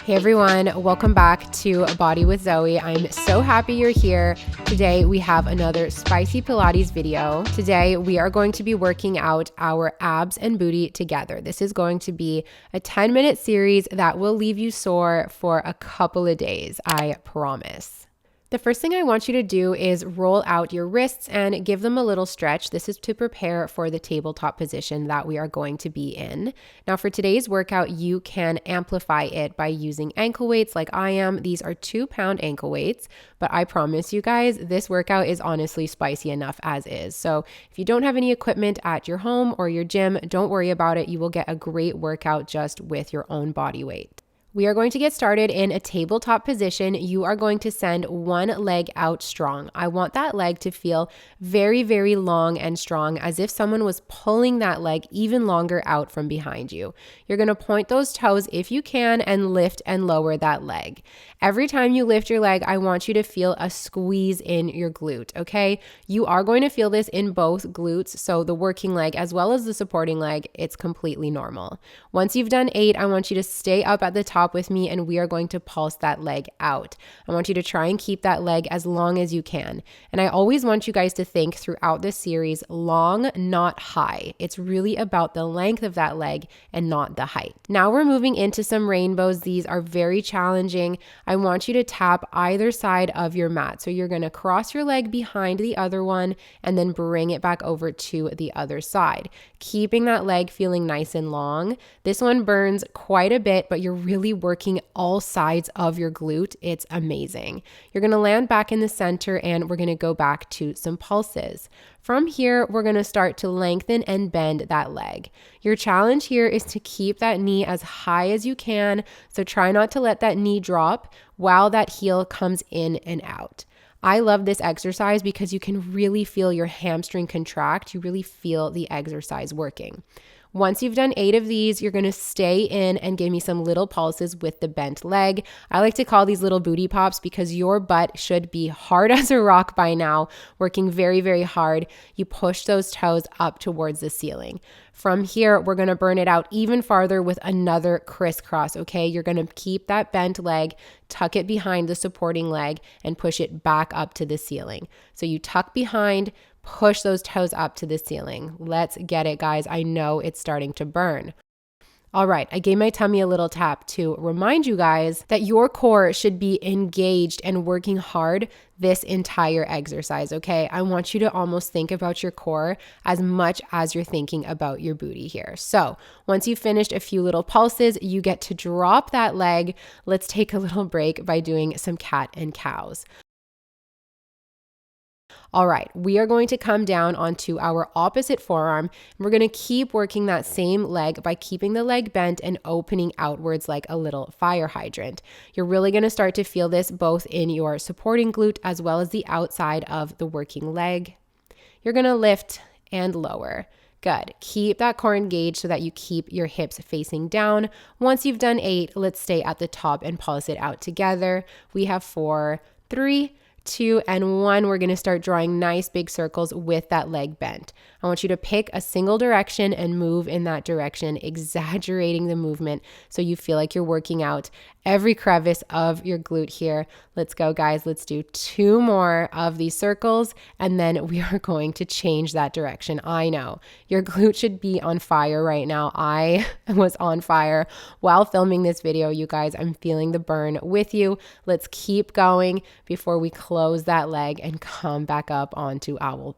Hey everyone, welcome back to Body with Zoe. I'm so happy you're here. Today we have another spicy Pilates video. Today we are going to be working out our abs and booty together. This is going to be a 10-minute series that will leave you sore for a couple of days, I promise. The first thing I want you to do is roll out your wrists and give them a little stretch. This is to prepare for the tabletop position that we are going to be in. Now for today's workout, you can amplify it by using ankle weights like I am. These are 2-pound ankle weights, but I promise you guys, this workout is honestly spicy enough as is. So if you don't have any equipment at your home or your gym, don't worry about it. You will get a great workout just with your own body weight. We are going to get started in a tabletop position. You are going to send one leg out strong. I want that leg to feel very, very long and strong, as if someone was pulling that leg even longer out from behind you. You're going to point those toes if you can and lift and lower that leg. Every time you lift your leg, I want you to feel a squeeze in your glute, okay? You are going to feel this in both glutes, so the working leg as well as the supporting leg, it's completely normal. Once you've done 8, I want you to stay up at the top with me and we are going to pulse that leg out. I want you to try and keep that leg as long as you can. And I always want you guys to think throughout this series, long, not high. It's really about the length of that leg and not the height. Now we're moving into some rainbows. These are very challenging. I want you to tap either side of your mat. So you're going to cross your leg behind the other one and then bring it back over to the other side, keeping that leg feeling nice and long. This one burns quite a bit, but you're really working all sides of your glute. It's amazing. You're going to land back in the center and we're going to go back to some pulses. From here, we're going to start to lengthen and bend that leg. Your challenge here is to keep that knee as high as you can. So try not to let that knee drop while that heel comes in and out. I love this exercise because you can really feel your hamstring contract. You really feel the exercise working. Once you've done 8 of these, you're going to stay in and give me some little pulses with the bent leg. I like to call these little booty pops because your butt should be hard as a rock by now, working very, very hard. You push those toes up towards the ceiling. From here, we're going to burn it out even farther with another crisscross, okay? You're going to keep that bent leg, tuck it behind the supporting leg, and push it back up to the ceiling. So you tuck behind, push those toes up to the ceiling. Let's get it, guys. I know it's starting to burn. All right, I gave my tummy a little tap to remind you guys that your core should be engaged and working hard this entire exercise, okay? I want you to almost think about your core as much as you're thinking about your booty here. So once you've finished a few little pulses, you get to drop that leg. Let's take a little break by doing some cat and cows. All right, we are going to come down onto our opposite forearm. We're going to keep working that same leg by keeping the leg bent and opening outwards like a little fire hydrant. You're really going to start to feel this both in your supporting glute as well as the outside of the working leg. You're going to lift and lower. Good. Keep that core engaged so that you keep your hips facing down. Once you've done 8, let's stay at the top and pulse it out together. We have 4, 3, 2, and 1. We're going to start drawing nice big circles with that leg bent. I want you to pick a single direction and move in that direction, exaggerating the movement so you feel like you're working out every crevice of your glute here. Let's go, guys. Let's do 2 more of these circles and then we are going to change that direction. I know your glute should be on fire right now. I was on fire while filming this video, you guys. I'm feeling the burn with you. Let's keep going before we close that leg and come back up onto all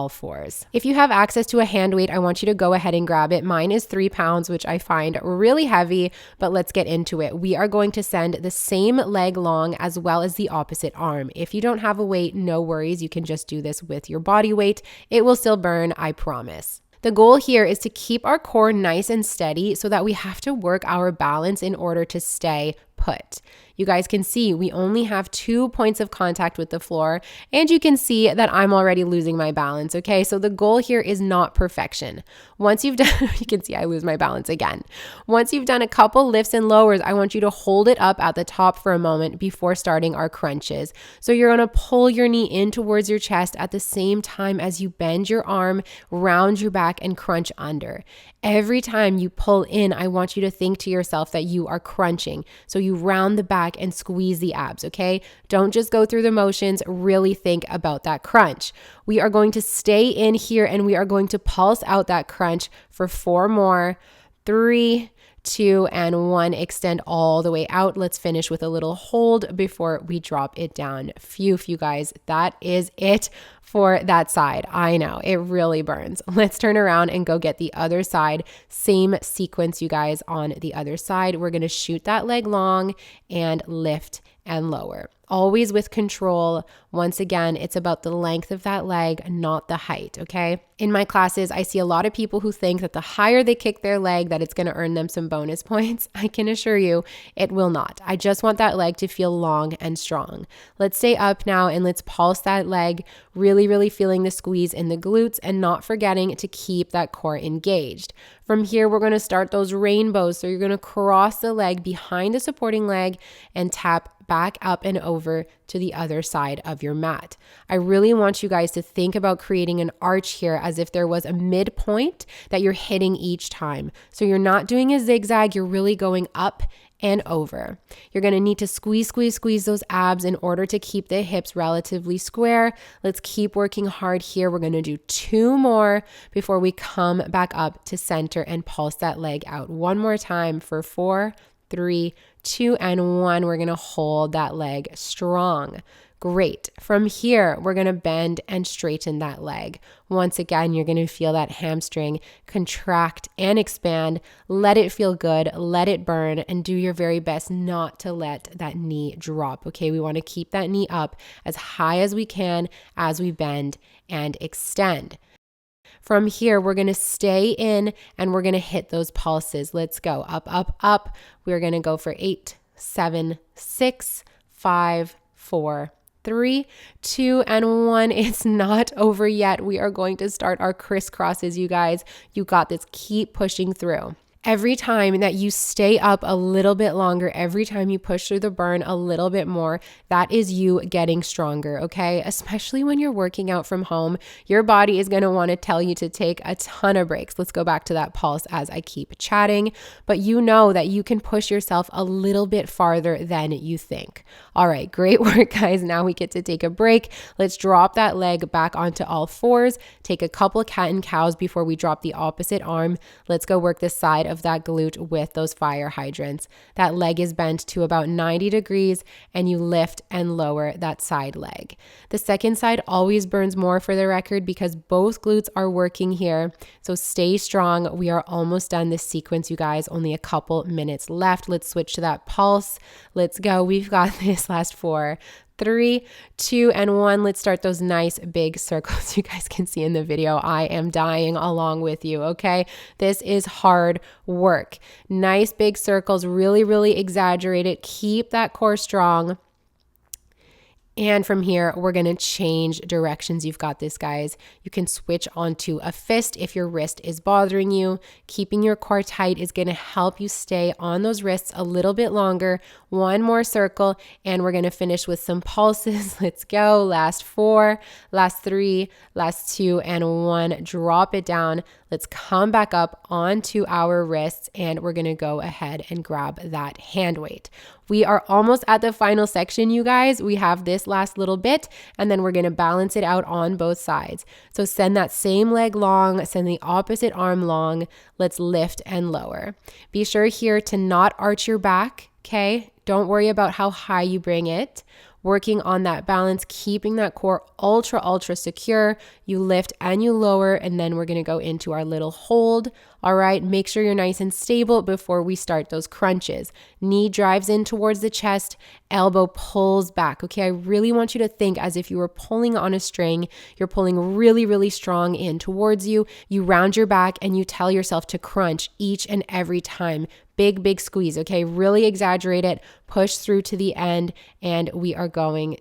fours. If you have access to a hand weight, I want you to go ahead and grab it. Mine is 3 pounds, which I find really heavy, but let's get into it. We are going to send the same leg long as well as the opposite arm. If you don't have a weight, no worries. You can just do this with your body weight. It will still burn, I promise. The goal here is to keep our core nice and steady so that we have to work our balance in order to stay put. You guys can see we only have 2 points of contact with the floor, and you can see that I'm already losing my balance, okay? So the goal here is not perfection. Once you've done, you can see I lose my balance again. Once you've done a couple lifts and lowers, I want you to hold it up at the top for a moment before starting our crunches. So you're gonna pull your knee in towards your chest at the same time as you bend your arm, round your back, and crunch under. Every time you pull in, I want you to think to yourself that you are crunching. So you round the back and squeeze the abs, okay? Don't just go through the motions, really think about that crunch. We are going to stay in here and we are going to pulse out that crunch for 4 more, 3, 2, and 1. Extend all the way out. Let's finish with a little hold before we drop it down. Phew, you guys, that is it for that side. I know, it really burns. Let's turn around and go get the other side. Same sequence, you guys, on the other side. We're going to shoot that leg long and lift and lower. Always with control. Once again, it's about the length of that leg, not the height, okay? In my classes, I see a lot of people who think that the higher they kick their leg, that it's going to earn them some bonus points. I can assure you, it will not. I just want that leg to feel long and strong. Let's stay up now and let's pulse that leg, really feeling the squeeze in the glutes and not forgetting to keep that core engaged. From here, we're going to start those rainbows. So you're going to cross the leg behind the supporting leg and tap back up and over to the other side of your mat. I really want you guys to think about creating an arch here as if there was a midpoint that you're hitting each time. So you're not doing a zigzag, you're really going up and over. You're going to need to squeeze those abs in order to keep the hips relatively square. Let's keep working hard here. We're going to do 2 more before we come back up to center and pulse that leg out. One more time for 4, 3, 2, and 1. We're going to hold that leg strong. Great. From here, we're going to bend and straighten that leg. Once again, you're going to feel that hamstring contract and expand. Let it feel good. Let it burn and do your very best not to let that knee drop. Okay, we want to keep that knee up as high as we can as we bend and extend. From here, we're going to stay in and we're going to hit those pulses. Let's go up, up, up. We're going to go for 8, 7, 6, 5, 4, 3, 2, and 1. It's not over yet. We are going to start our crisscrosses, you guys. You got this. Keep pushing through. Every time that you stay up a little bit longer, every time you push through the burn a little bit more, that is you getting stronger, okay? Especially when you're working out from home, your body is going to want to tell you to take a ton of breaks. Let's go back to that pulse as I keep chatting, but you know that you can push yourself a little bit farther than you think. All right, great work, guys. Now we get to take a break. Let's drop that leg back onto all fours, take a couple of cat and cows before we drop the opposite arm. Let's go work this side of that glute with those fire hydrants. That leg is bent to about 90 degrees and you lift and lower that side leg. The second side always burns more, for the record, because both glutes are working here. So stay strong. We are almost done this sequence, you guys. Only a couple minutes left. Let's switch to that pulse. Let's go. We've got this. Last 4, 3, 2, and 1. Let's start those nice big circles. You guys can see in the video, I am dying along with you, okay? This is hard work. Nice big circles, really exaggerate it. Keep that core strong. And from here, we're going to change directions. You've got this, guys. You can switch onto a fist if your wrist is bothering you. Keeping your core tight is going to help you stay on those wrists a little bit longer. One more circle, and we're going to finish with some pulses. Let's go. Last 4, last 3, last 2, and 1. Drop it down. Let's come back up onto our wrists, and we're going to go ahead and grab that hand weight. We are almost at the final section, you guys. We have this last little bit, and then we're going to balance it out on both sides. So send that same leg long, send the opposite arm long. Let's lift and lower. Be sure here to not arch your back, okay? Don't worry about how high you bring it. Working on that balance, keeping that core ultra secure. You lift and you lower, and then we're going to go into our little hold All right, make sure you're nice and stable before we start those crunches. Knee drives in towards the chest, elbow pulls back. Okay, I really want you to think as if you were pulling on a string. You're pulling really, really strong in towards you. You round your back and you tell yourself to crunch each and every time. Big, big squeeze. Okay, really exaggerate it. Push through to the end, and we are going.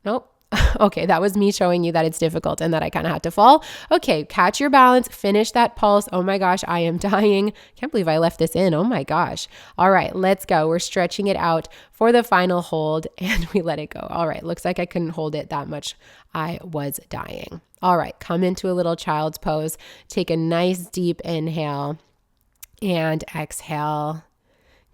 Nope. Okay, that was me showing you that it's difficult and that I kind of had to fall. Okay, catch your balance, finish that pulse. Oh my gosh, I am dying. Can't believe I left this in. Oh my gosh. All right, let's go. We're stretching it out for the final hold and we let it go. All right, looks like I couldn't hold it that much. I was dying. All right, come into a little child's pose. Take a nice deep inhale and exhale.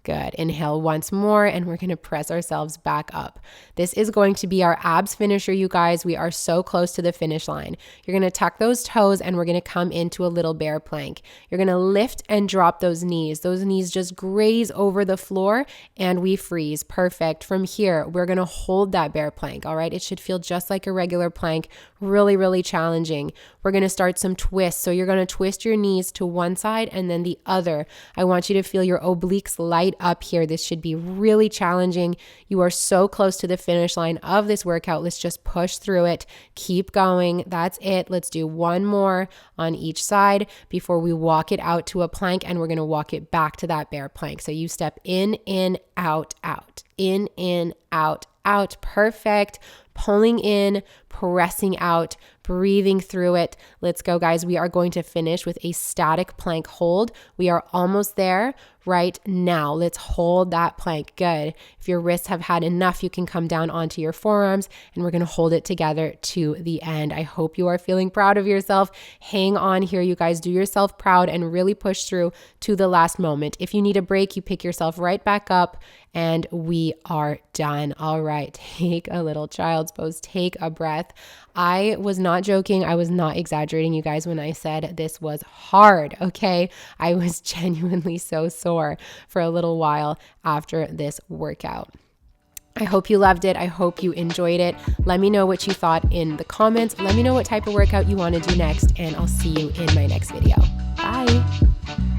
Good. Inhale once more, and we're going to press ourselves back up. This is going to be our abs finisher, you guys. We are so close to the finish line. You're going to tuck those toes, and we're going to come into a little bear plank. You're going to lift and drop those knees. Those knees just graze over the floor, and we freeze. Perfect. From here, we're going to hold that bear plank, all right? It should feel just like a regular plank. Really, really challenging. We're going to start some twists. So you're going to twist your knees to one side and then the other. I want you to feel your obliques light up here. This should be really challenging. You are so close to the finish line of this workout. Let's just push through it. Keep going. That's it. Let's do one more on each side before we walk it out to a plank, and we're going to walk it back to that bear plank. So you step in, out, out, in, out, out. Perfect. Pulling in, pressing out, breathing through it. Let's go, guys. We are going to finish with a static plank hold. We are almost there right now. Let's hold that plank. Good. If your wrists have had enough, you can come down onto your forearms, and we're going to hold it together to the end. I hope you are feeling proud of yourself. Hang on here, you guys. Do yourself proud and really push through to the last moment. If you need a break, you pick yourself right back up, and we are done. All right. Take a little child's pose. Take a breath. I was not joking. I was not exaggerating, you guys, when I said this was hard, okay? I was genuinely so sore for a little while after this workout. I hope you loved it. I hope you enjoyed it. Let me know what you thought in the comments. Let me know what type of workout you want to do next, and I'll see you in my next video. Bye.